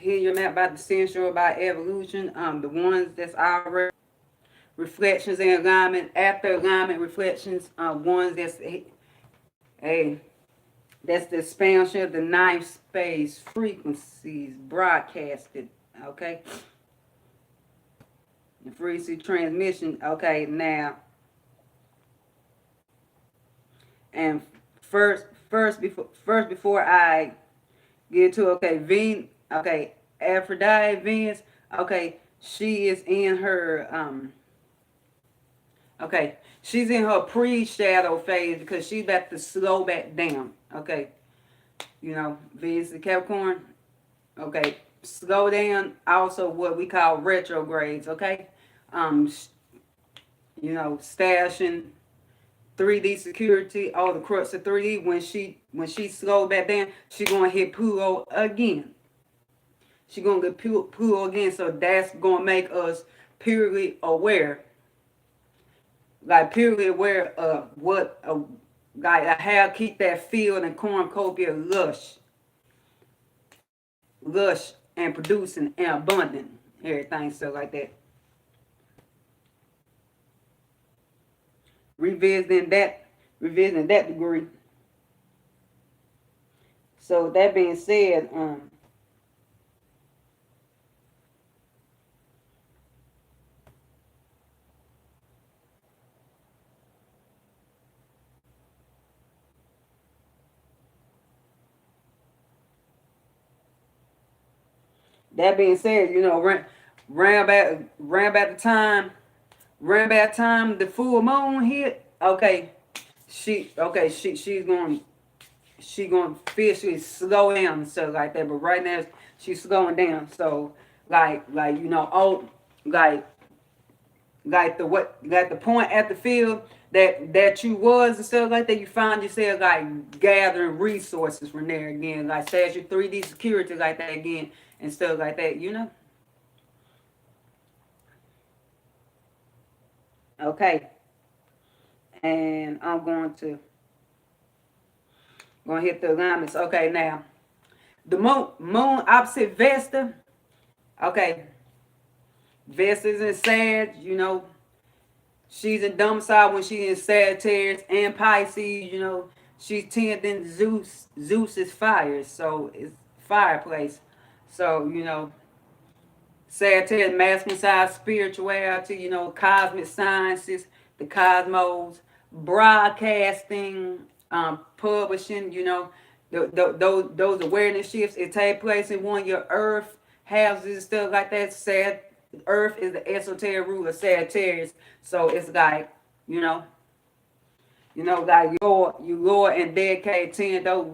Here your map about the central about evolution. The ones that's already reflections and alignment. After alignment reflections, ones that's a that's the expansion of the ninth space frequencies broadcasted. Okay, the frequency transmission. Okay, now and first before I get to Aphrodite Venus. Okay, she is in her she's in her pre-shadow phase because she's about to slow back down. Okay, Venus and Capricorn. Okay, slow down. Also, what we call retrogrades. Okay, um, stashing 3D security, all the crux of 3D. When she slowed back down, she gonna hit Pluto again. She gonna get Pluto again. So that's gonna make us purely aware, like purely aware of what, like how keep that field and cornucopia lush and producing and abundant, everything so like that. Revisiting that, revisiting that degree. So that being said, that being said, ran about the time the full moon hit. Okay, she's going to officially slow down, so like that. But right now she's slowing down. So like like the point at the field that you was and stuff like that, you find yourself like gathering resources from there again, like say as your 3D security like that again and stuff like that. Okay, and I'm going to hit the alignments. Okay, now the moon opposite Vesta. Okay, Vesta's in Sag. She's in domicile when she's in Sagittarius and Pisces. She's tending Zeus. Zeus is fire, so it's fireplace. So Sagittarius, masculine side, spirituality. Cosmic sciences, the cosmos, broadcasting, publishing. Those awareness shifts. It take place in one of your Earth houses and stuff like that. Earth is the esoteric ruler of Sagittarius, so it's like you know, like your Lord and decade 10. Though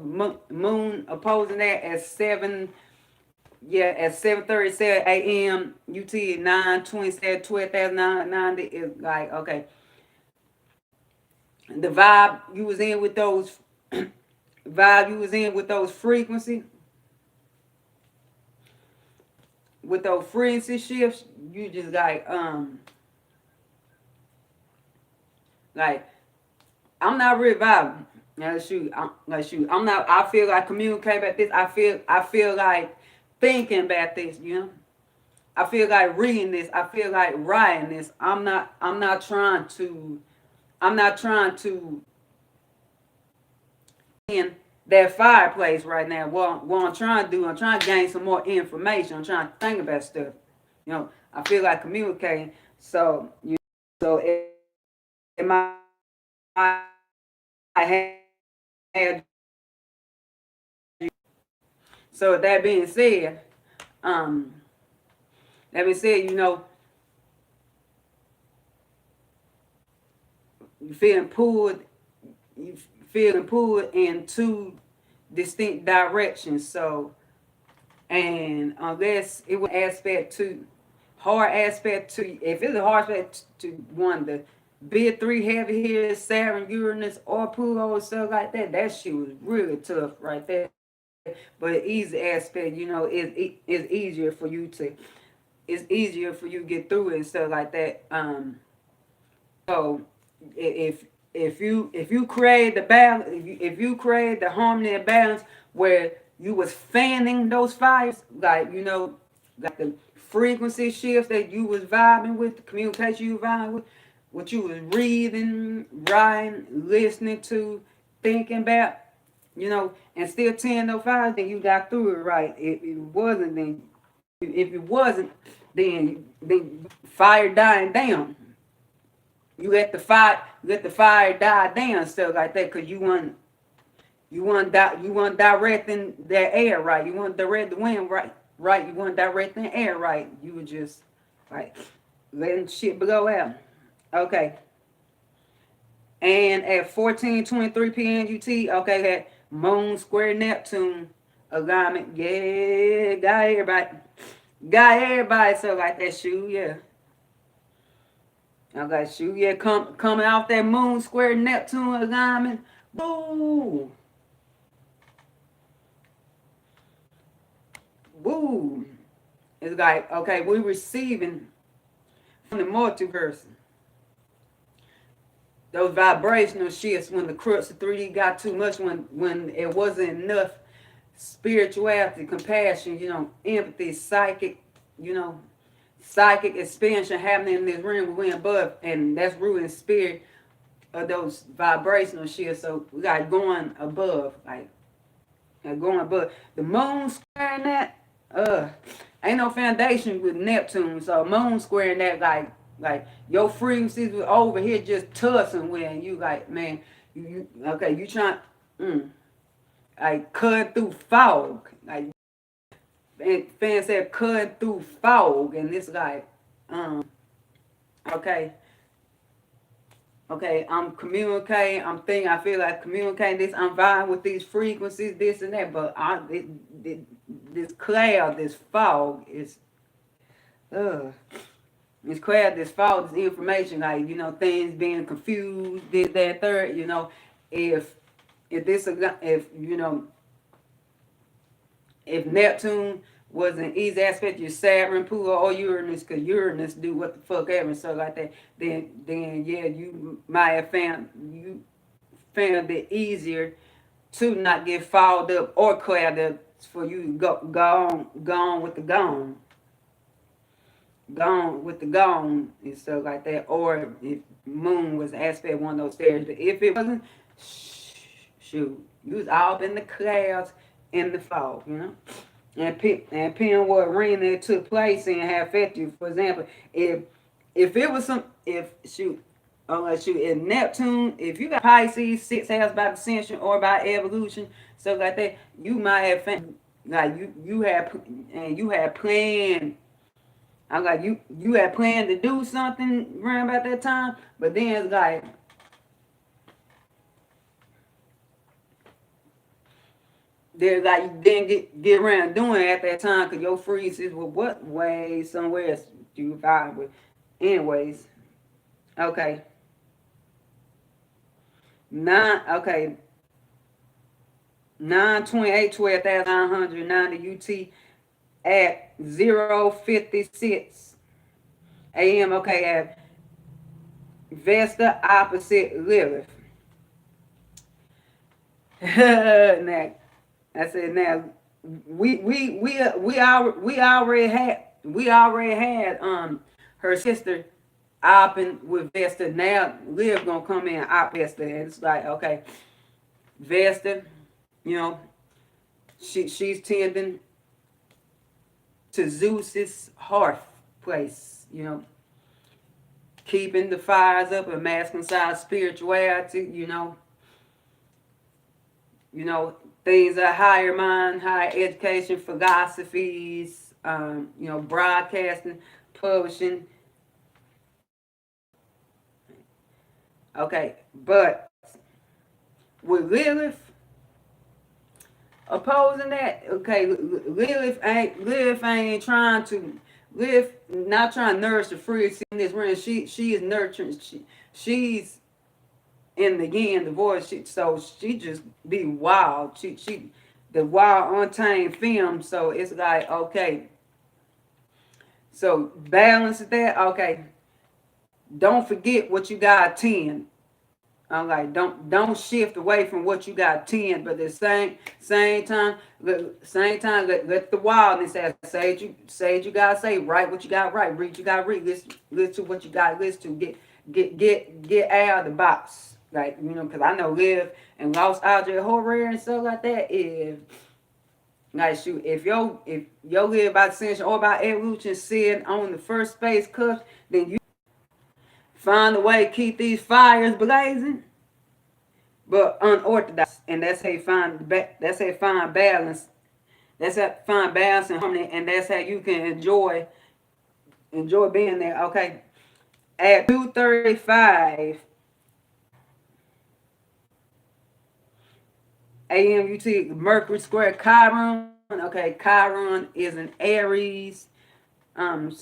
moon opposing that at 7:37 a.m. UT 9:27 12,090 is like okay. The vibe you was in with those frequency with those frequency shifts, you just like I'm not really vibing. Now shoot, I'm not. I feel like communicate about this. I feel like thinking about this. I feel like reading this. I feel like writing this. I'm not trying to. I'm not trying to in that fireplace right now. What I'm trying to do, I'm trying to gain some more information. I'm trying to think about stuff. I feel like communicating. So it might have. So that being said, um, that being said, you feeling pulled, you feeling pulled in two distinct directions. So, and unless it was hard aspect to, if it's a hard aspect to one, the big three heavy hitters, Saturn, Uranus, or Pluto, or stuff like that, that shit was really tough right there. But easy aspect, is easier for you to, it's easier for you to get through it and stuff like that. So if you create the balance, if you create the harmony and balance where you was fanning those fires, like, like the frequency shifts that you was vibing with, the communication you vibing with, what you was reading, writing, listening to, thinking about, and still tend those fires, then you got through it right. If it wasn't, then if it wasn't, then fire dying down. You let the fire die down, stuff like that, cause you weren't directing that air right. You weren't direct the wind right. Right. You weren't directing the air right. You were just like letting shit blow out. Okay. And at 14:23 p.m. UT, okay, that Moon square Neptune alignment. Yeah, got everybody. Got everybody. So like that shoe, yeah. Okay, shoe, yeah. Coming off that Moon square Neptune alignment. Boo. Woo! It's like, okay, we're receiving from the multiverse those vibrational shifts when the crux of 3D got too much, when it wasn't enough spirituality, compassion, empathy, psychic expansion happening in this realm we went above, and that's rooted in spirit of those vibrational shifts. So we got going above, going above. The moon squaring that, ain't no foundation with Neptune. So moon squaring that, like your frequencies were over here just tussling with, and you like, man, you okay, you trying, like cut through fog, like fans said cut through fog, and it's like, okay. Okay, I'm communicating. I'm thinking. I feel like communicating this. I'm vibing with these frequencies, this and that. But this cloud, this fog is, this cloud, this fog, this information, like things being confused, this, that, third. If this, if Neptune was an easy aspect of your Saturn, Pluto, or Uranus, because Uranus do what the fuck ever and stuff like that, then yeah, you might have found it easier to not get fouled up or clouded up for you to gone with the gone and stuff like that. Or if moon was an aspect one of those stairs, but if it wasn't, shoot, you was all up in the clouds in the fog, and depending what ring that took place and have affected you. For example, if it was if Neptune, if you got Pisces, 6th house by ascension or by evolution, stuff like that, you might have like you had planned. I'm like you had planned to do something around about that time, but then it's like, there's like you didn't get around doing it at that time because your freezes were what way somewhere else you vibe with. Anyways, okay. 928 12,990 UT at 0:56 AM. Okay, at Vesta opposite Lilith. Now, I said now we already had her sister opping with Vesta. Now Liv gonna come in and op Vesta, and it's like, okay, Vesta, you know, she's tending to Zeus's hearth place, keeping the fires up and masculine side spirituality, things are higher mind, higher education, philosophies, broadcasting, publishing. Okay, but with Lilith opposing that, okay, Lilith ain't trying to Lilith not trying to nourish the fruits in this realm. She is nurturing. She's in the yin, the voice. So she just be wild. She the wild untamed film. So it's like, okay. So balance that. Okay. Don't forget what you got 10. I'm like, don't shift away from what you got tend, but at the same time, let the wildness say what you gotta say, write what you gotta write, read what you gotta read, listen to what you gotta listen to, get out of the box, like because I know live and lost object horror and stuff like that is like shoot if your live by ascension or by evolution sitting on the first space cuff, then you find a way to keep these fires blazing but unorthodox, and that's how you find that's how you find balance. That's how you find balance and harmony, and that's how you can enjoy being there. Okay, at 2:35 a.m. you see Mercury square Chiron. Okay, Chiron is an Aries. Um,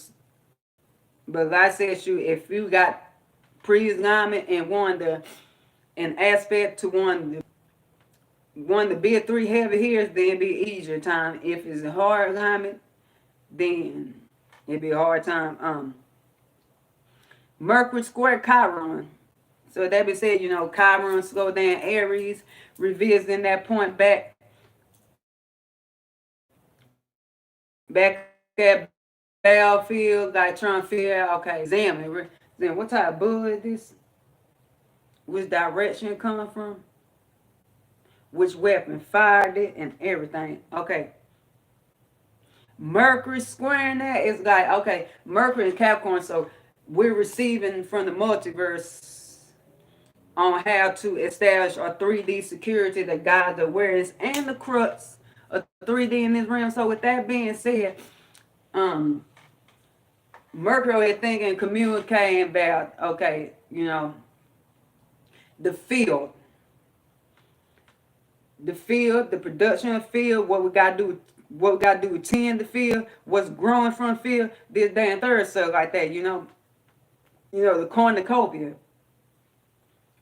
but like I said, if you got pre-alignment and an aspect to one the big three heavy hitters, then it'd be easier time. If it's a hard alignment, then it'd be a hard time. Mercury square Chiron. So that being said, Chiron slow down Aries, revisiting that point back at battlefield, like trying to figure out, okay, examine. Then what type of bullet this? Which direction it come from? Which weapon fired it and everything. Okay. Mercury squaring that is like, okay, Mercury and Capricorn, so we're receiving from the multiverse on how to establish a 3D security that guides the awareness and the crux of 3D in this realm. So with that being said, Mercury is thinking, communicating about, okay, the field, the production field, what we gotta do to tend the field, what's growing from the field, this, that, and third stuff like that, the cornucopia,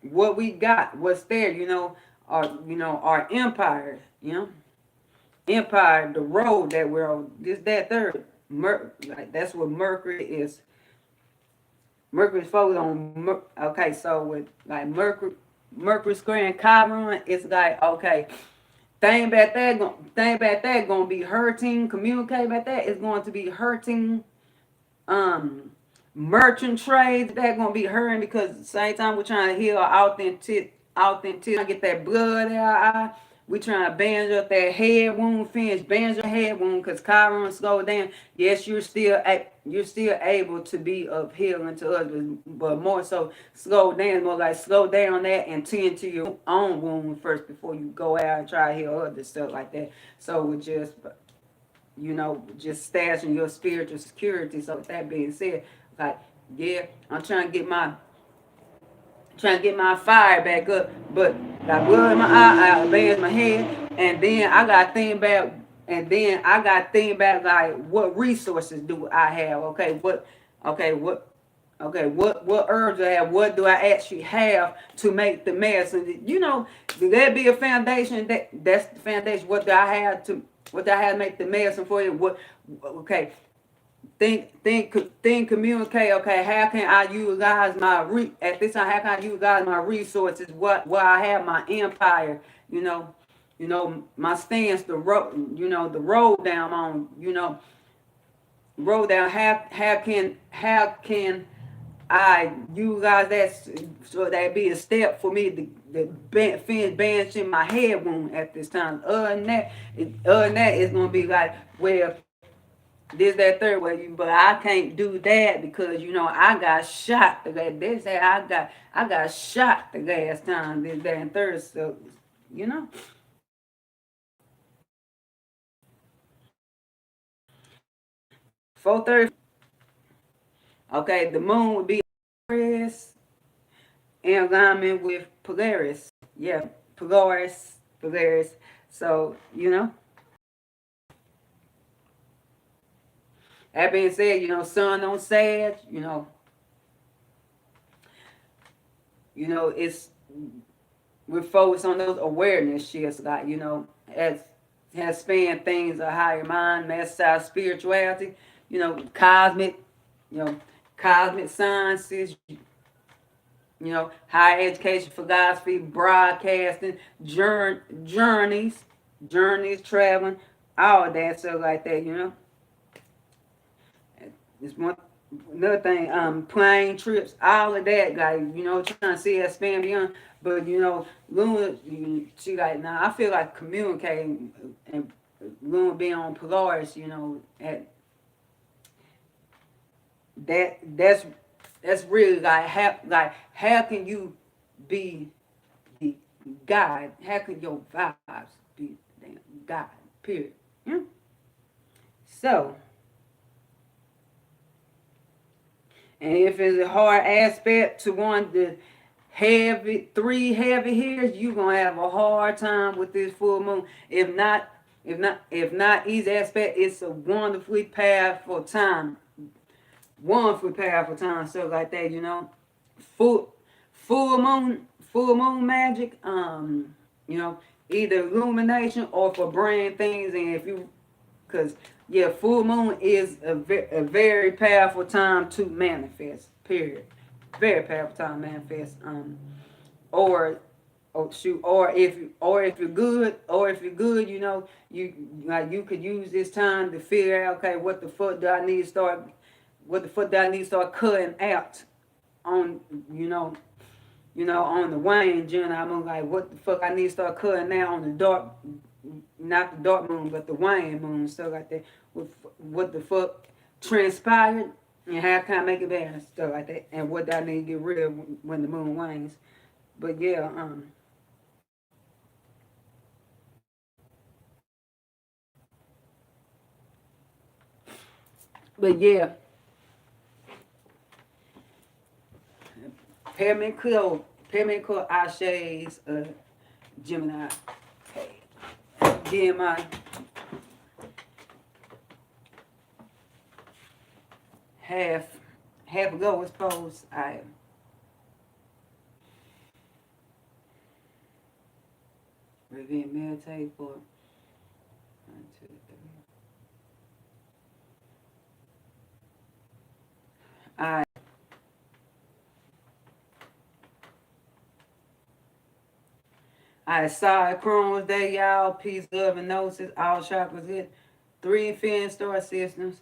what we got, what's there, our empire, empire, the road that we're on, this, that, third. Like that's what Mercury is. Mercury's focused on. Okay, so with like Mercury squaring Chiron, it's like okay, thing about that gonna be hurting. Communicate about that is going to be hurting. Merchant trades that gonna be hurting because at the same time we're trying to heal authentic, get that blood out. We trying to bandage up that head wound, finish bandage your head wound because Chiron slow down. Yes, you're still able to be of healing to others, but more so slow down, more like slow down that and tend to your own wound first before you go out and try to heal others, stuff like that. So we just stashing your spiritual security. So with that being said, like yeah, I'm trying to get my fire back up, but got blood in my eye, I bandaged my head, and then I got to think about, like what resources do I have? Okay, what herbs do I have? What do I actually have to make the medicine? There be a foundation that's the foundation. What do I have to make the medicine for you? Okay, think, communicate. Okay, how can I utilize at this time? How can I utilize my resources? Where I have my empire? My stance, the road. The road down on. Road down. How can I utilize that so that be a step for me to finish bandaging my head wound at this time. Other than that, it's gonna be like, well, this, that, third way, but I can't do that because I got shot the last. They say I got shot the last time. This, that, and third. So you know, 4:30. Okay, the moon would be Polaris in alignment with Polaris. Yeah, Polaris. So that being said, sun on Sag. It's we're focused on those awareness shifts, like as has spanned things of higher mind, master spirituality, you know, cosmic, you know, cosmic sciences, Higher education, philosophy, broadcasting, journeys, traveling, all that stuff like that. It's one another thing, plane trips, all of that, like, trying to see expand beyond. But Luna, she like, nah, I feel like communicating and Luna being on Polaris, at that's really like how can you be the God? How can your vibes be the God? Period. Yeah. So, and if it's a hard aspect to one the three heavy hitters, you gonna have a hard time with this full moon. If not easy aspect, it's a wonderfully powerful time, stuff like that. Full full moon magic, you know, either illumination or for brain things. And if you, because yeah, full moon is a very powerful time to manifest. Period. Very powerful time to manifest. Or shoot, or if you're good, you could use this time to figure out, okay, what the fuck do I need to start cutting out on, on the wane Gemini. I'm like, what the fuck I need to start cutting out on the dark, not the dark moon, but the wane moon, stuff like that. What the fuck transpired, and how can I make it better, and stuff like that, and what do I need to get rid of when the moon wanes. But yeah, but yeah, Peppermint Clove Ashes, Gemini. Hey, DMI. Half, half ago, I suppose. I review meditate for 1, 2, 3. I I saw it Chrome's Day, y'all. Peace, love, and gnosis. All chakras hit. 3 infinite star systems.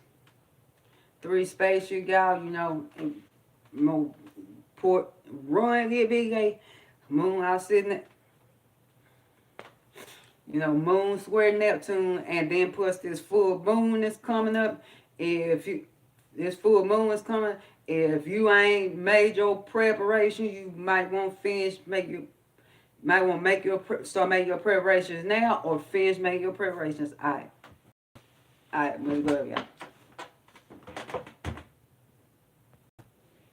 3 spaceship, y'all. And more port run get big. Moon out sitting at, Moon square Neptune, and then plus this full moon that's coming up. If you this full moon is coming, if you ain't made your preparation, you might want to finish make your might want to make your start making your preparations now, or finish making your preparations. All right, much love, y'all.